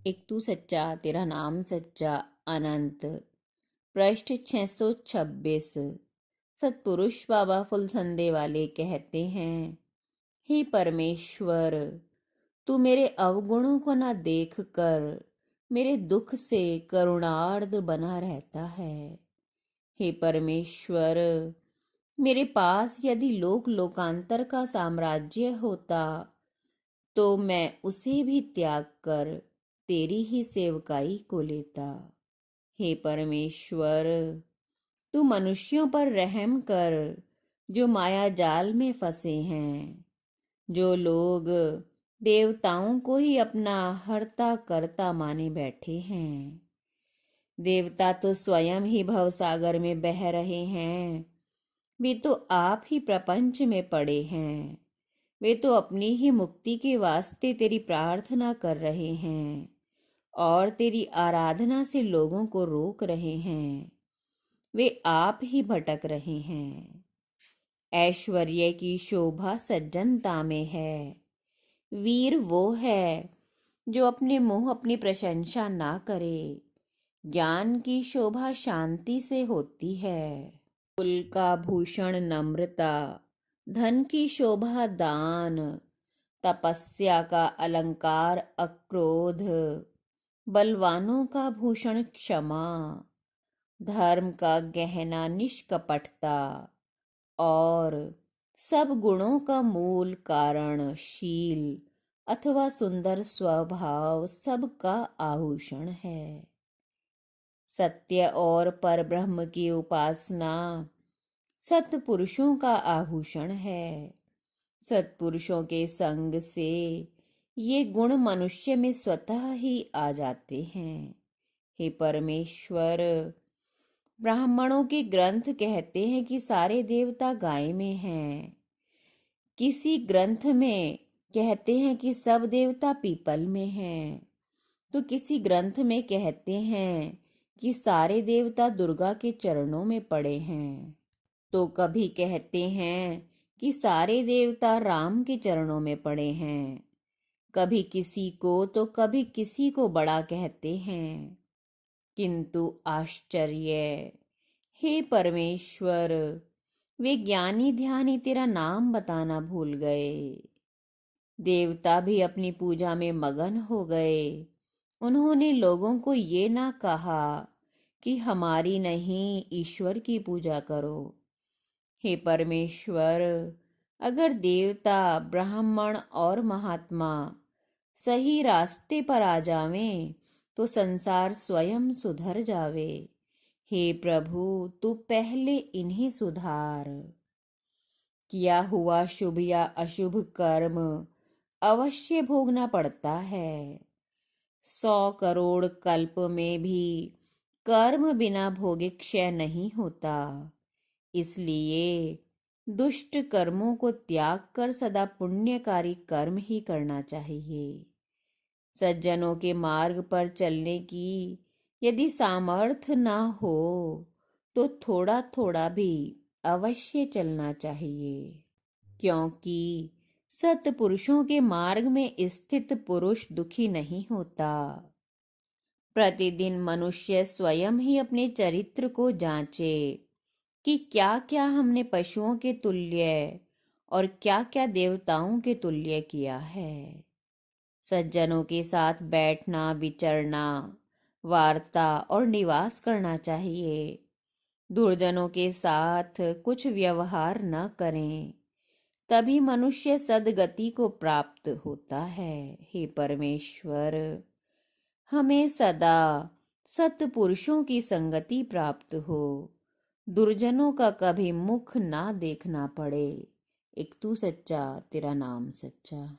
एक तू सच्चा तेरा नाम सच्चा अनंत। पृष्ठ 626। सतपुरुष बाबा फुलसंदे वाले कहते हैं, हे परमेश्वर, तू मेरे अवगुणों को न देख कर मेरे दुख से करुणार्द्र बना रहता है। हे परमेश्वर, मेरे पास यदि लोक लोकांतर का साम्राज्य होता तो मैं उसे भी त्याग कर तेरी ही सेवकाई को लेता। हे परमेश्वर, तू मनुष्यों पर रहम कर जो माया जाल में फंसे हैं। जो लोग देवताओं को ही अपना हर्ता कर्ता माने बैठे हैं। देवता तो स्वयं ही भवसागर में बह रहे हैं। वे तो आप ही प्रपंच में पड़े हैं। वे तो अपनी ही मुक्ति के वास्ते तेरी प्रार्थना कर रहे हैं और तेरी आराधना से लोगों को रोक रहे हैं। वे आप ही भटक रहे हैं। ऐश्वर्य की शोभा सज्जनता में है। वीर वो है जो अपने मुंह अपनी प्रशंसा ना करे। ज्ञान की शोभा शांति से होती है। कुल का भूषण नम्रता, धन की शोभा दान, तपस्या का अलंकार अक्रोध, बलवानों का भूषण क्षमा, धर्म का गहना निष्कपटता और सब गुणों का मूल कारण शील अथवा सुंदर स्वभाव सबका आभूषण है। सत्य और परब्रह्म की उपासना सत्पुरुषों का आभूषण है। सत्पुरुषों के संग से ये गुण मनुष्य में स्वतः ही आ जाते हैं। हे परमेश्वर, ब्राह्मणों के ग्रंथ कहते हैं कि सारे देवता गाय में हैं। किसी ग्रंथ में कहते हैं कि सब देवता पीपल में हैं। तो किसी ग्रंथ में कहते हैं कि सारे देवता दुर्गा के चरणों में पड़े हैं। तो कभी कहते हैं कि सारे देवता राम के चरणों में पड़े हैं। कभी किसी को तो कभी किसी को बड़ा कहते हैं। किंतु आश्चर्य, हे परमेश्वर, वे ज्ञानी ध्यानी तेरा नाम बताना भूल गए। देवता भी अपनी पूजा में मगन हो गए। उन्होंने लोगों को ये ना कहा कि हमारी नहीं ईश्वर की पूजा करो। हे परमेश्वर, अगर देवता ब्राह्मण और महात्मा सही रास्ते पर आ जावें तो संसार स्वयं सुधर जावे। हे प्रभु, तू पहले इन्हें सुधार। किया हुआ शुभ या अशुभ कर्म अवश्य भोगना पड़ता है। 100 करोड़ कल्प में भी कर्म बिना भोगे क्षय नहीं होता। इसलिए दुष्ट कर्मों को त्याग कर सदा पुण्यकारी कर्म ही करना चाहिए। सज्जनों के मार्ग पर चलने की यदि सामर्थ्य ना हो तो थोड़ा थोड़ा भी अवश्य चलना चाहिए, क्योंकि सत्पुरुषों के मार्ग में स्थित पुरुष दुखी नहीं होता। प्रतिदिन मनुष्य स्वयं ही अपने चरित्र को जांचे कि क्या क्या हमने पशुओं के तुल्य और क्या क्या देवताओं के तुल्य किया है। सज्जनों के साथ बैठना, विचरना, वार्ता और निवास करना चाहिए। दुर्जनों के साथ कुछ व्यवहार न करें, तभी मनुष्य सद्गति को प्राप्त होता है। हे परमेश्वर, हमें सदा सत्पुरुषों की संगति प्राप्त हो, दुर्जनों का कभी मुख ना देखना पड़े। एक तू सच्चा तेरा नाम सच्चा।